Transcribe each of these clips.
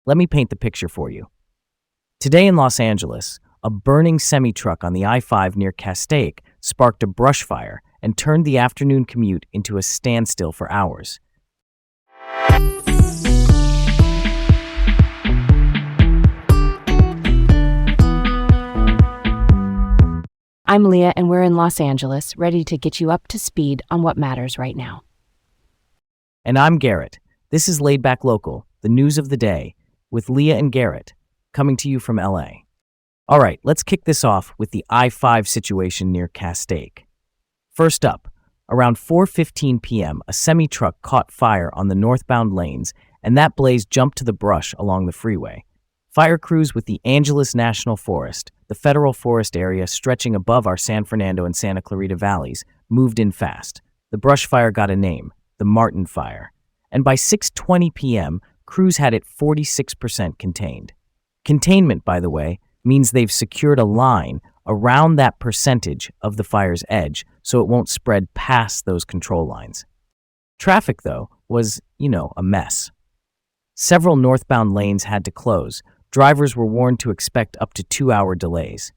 Let me paint the picture for you. Today in Los Angeles, a burning semi-truck on the I-5 near Castaic sparked a brush fire and turned the afternoon commute into a standstill for hours. I'm Leah, and we're in Los Angeles, ready to get you up to speed on what matters right now. And I'm Garrett. This is Laid Back Local, the news of the day, with Leah and Garrett, coming to you from LA. All right, let's kick this off with the I-5 situation near Castaic. First up, around 4:15 p.m., a semi-truck caught fire on the northbound lanes, and that blaze jumped to the brush along the freeway. Fire crews with the Angeles National Forest, the federal forest area stretching above our San Fernando and Santa Clarita valleys, moved in fast. The brush fire got a name, the Martin Fire. And by 6:20 p.m., crews had it 46% contained. Containment, by the way, means they've secured a line around that percentage of the fire's edge so it won't spread past those control lines. Traffic, though, was, a mess. Several northbound lanes had to close. Drivers were warned to expect up to 2-hour delays.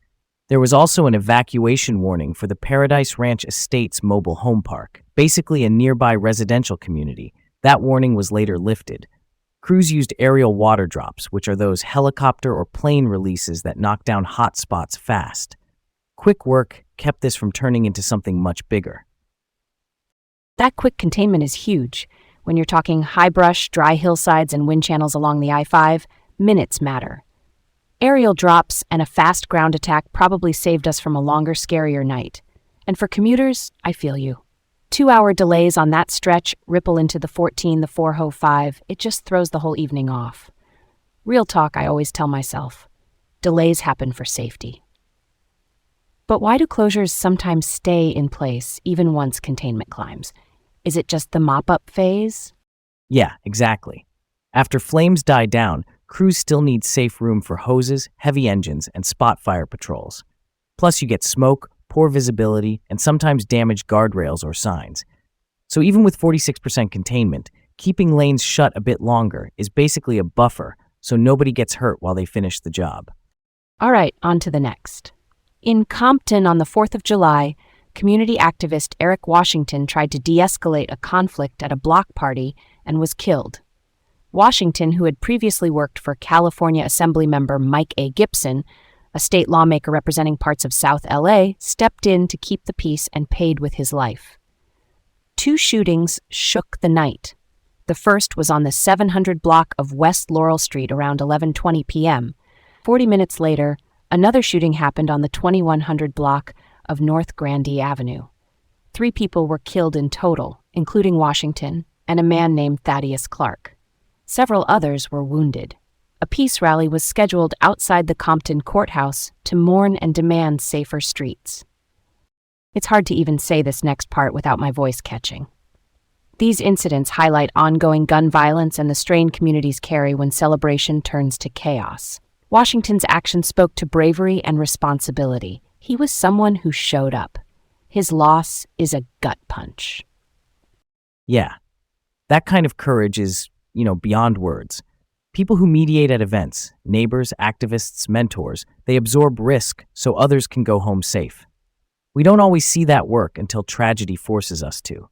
There was also an evacuation warning for the Paradise Ranch Estates mobile home park, basically a nearby residential community. That warning was later lifted. Crews used aerial water drops, which are those helicopter or plane releases that knock down hot spots fast. Quick work kept this from turning into something much bigger. That quick containment is huge. When you're talking high brush, dry hillsides, and wind channels along the I-5, minutes matter. Aerial drops and a fast ground attack probably saved us from a longer, scarier night. And for commuters, I feel you. 2-hour delays on that stretch ripple into the 14, the 405. It just throws the whole evening off. Real talk, I always tell myself. Delays happen for safety. But why do closures sometimes stay in place even once containment climbs? Is it just the mop-up phase? Yeah, exactly. After flames die down, crews still need safe room for hoses, heavy engines, and spot fire patrols. Plus, you get smoke, poor visibility, and sometimes damaged guardrails or signs. So even with 46% containment, keeping lanes shut a bit longer is basically a buffer so nobody gets hurt while they finish the job. All right, on to the next. In Compton on the 4th of July, community activist Eric Washington tried to de-escalate a conflict at a block party and was killed. Washington, who had previously worked for California Assemblymember Mike A. Gibson, a state lawmaker representing parts of South LA, stepped in to keep the peace and paid with his life. 2 shootings shook the night. The first was on the 700 block of West Laurel Street around 11:20 p.m. 40 minutes later, another shooting happened on the 2100 block of North Grandee Avenue. 3 people were killed in total, including Washington and a man named Thaddeus Clark. Several others were wounded. A peace rally was scheduled outside the Compton courthouse to mourn and demand safer streets. It's hard to even say this next part without my voice catching. These incidents highlight ongoing gun violence and the strain communities carry when celebration turns to chaos. Washington's actions spoke to bravery and responsibility. He was someone who showed up. His loss is a gut punch. Yeah, that kind of courage is, beyond words. People who mediate at events, neighbors, activists, mentors, they absorb risk so others can go home safe. We don't always see that work until tragedy forces us to.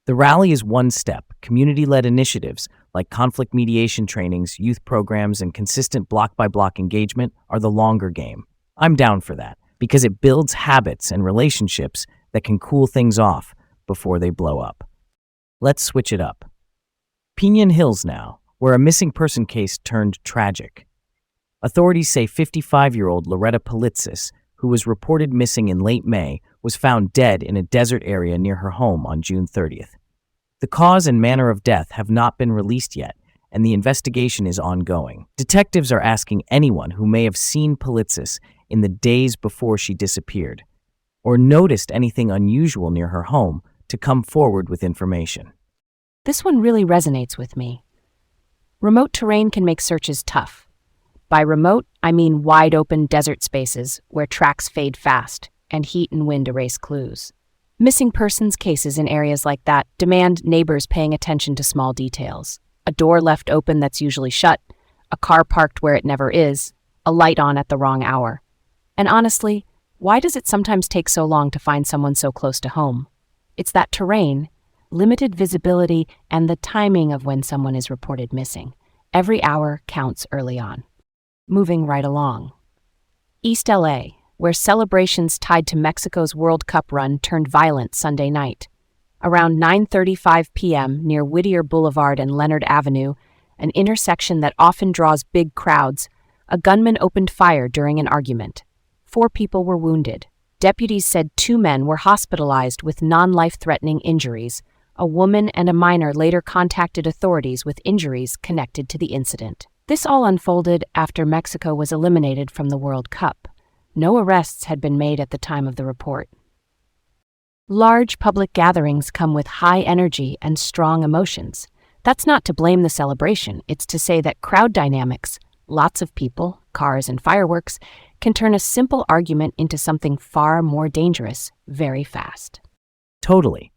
The rally is one step. Community-led initiatives like conflict mediation trainings, youth programs, and consistent block-by-block engagement are the longer game. I'm down for that because it builds habits and relationships that can cool things off before they blow up. Let's switch it up. Piñon Hills now, where a missing person case turned tragic. Authorities say 55-year-old Loretta Politzis, who was reported missing in late May, was found dead in a desert area near her home on June 30th. The cause and manner of death have not been released yet, and the investigation is ongoing. Detectives are asking anyone who may have seen Politzis in the days before she disappeared, or noticed anything unusual near her home, to come forward with information. This one really resonates with me. Remote terrain can make searches tough. By remote, I mean wide-open desert spaces where tracks fade fast and heat and wind erase clues. Missing persons cases in areas like that demand neighbors paying attention to small details. A door left open that's usually shut, a car parked where it never is, a light on at the wrong hour. And honestly, why does it sometimes take so long to find someone so close to home? It's that terrain, limited visibility, and the timing of when someone is reported missing. Every hour counts early on. Moving right along. East LA, where celebrations tied to Mexico's World Cup run turned violent Sunday night. Around 9:35 p.m. near Whittier Boulevard and Leonard Avenue, an intersection that often draws big crowds, a gunman opened fire during an argument. 4 people were wounded. Deputies said 2 men were hospitalized with non-life-threatening injuries. A woman and a minor later contacted authorities with injuries connected to the incident. This all unfolded after Mexico was eliminated from the World Cup. No arrests had been made at the time of the report. Large public gatherings come with high energy and strong emotions. That's not to blame the celebration, it's to say that crowd dynamics, lots of people, cars, and fireworks, can turn a simple argument into something far more dangerous very fast. Totally.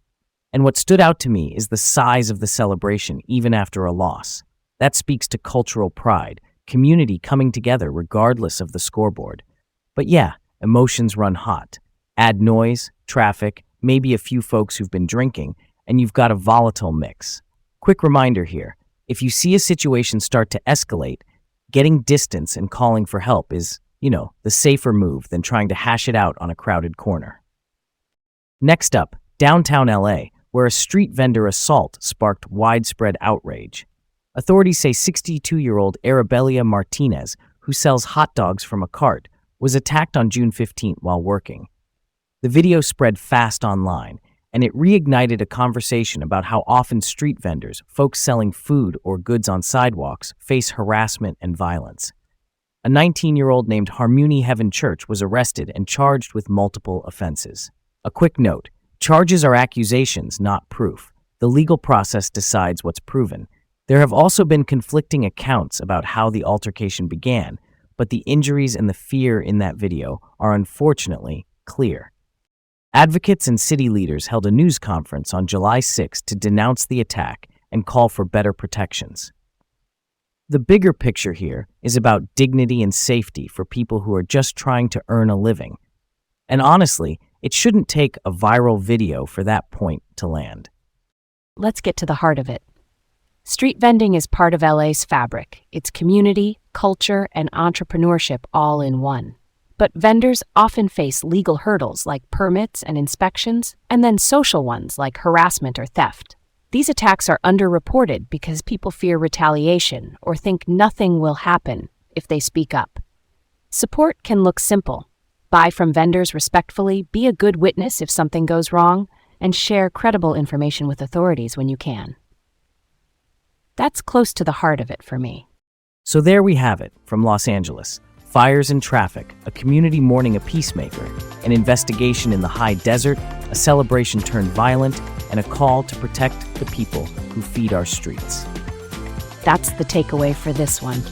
And what stood out to me is the size of the celebration even after a loss. That speaks to cultural pride, community coming together regardless of the scoreboard. But yeah, emotions run hot. Add noise, traffic, maybe a few folks who've been drinking, and you've got a volatile mix. Quick reminder here, if you see a situation start to escalate, getting distance and calling for help is, the safer move than trying to hash it out on a crowded corner. Next up, downtown LA, where a street vendor assault sparked widespread outrage. Authorities say 62-year-old Arabelia Martinez, who sells hot dogs from a cart, was attacked on June 15th while working. The video spread fast online, and it reignited a conversation about how often street vendors, folks selling food or goods on sidewalks, face harassment and violence. A 19-year-old named Harmony Heaven Church was arrested and charged with multiple offenses. A quick note, charges are accusations, not proof. The legal process decides what's proven. There have also been conflicting accounts about how the altercation began, but the injuries and the fear in that video are unfortunately clear. Advocates and city leaders held a news conference on July 6 to denounce the attack and call for better protections. The bigger picture here is about dignity and safety for people who are just trying to earn a living. And honestly, it shouldn't take a viral video for that point to land. Let's get to the heart of it. Street vending is part of LA's fabric. It's community, culture, and entrepreneurship all in one. But vendors often face legal hurdles like permits and inspections, and then social ones like harassment or theft. These attacks are underreported because people fear retaliation or think nothing will happen if they speak up. Support can look simple. Buy from vendors respectfully, be a good witness if something goes wrong, and share credible information with authorities when you can. That's close to the heart of it for me. So there we have it from Los Angeles. Fires and traffic, a community mourning a peacemaker, an investigation in the high desert, a celebration turned violent, and a call to protect the people who feed our streets. That's the takeaway for this one.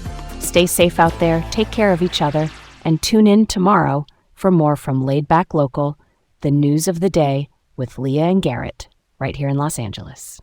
Stay safe out there, take care of each other, and tune in tomorrow for more from Laid Back Local, the news of the day with Leah and Garrett, right here in Los Angeles.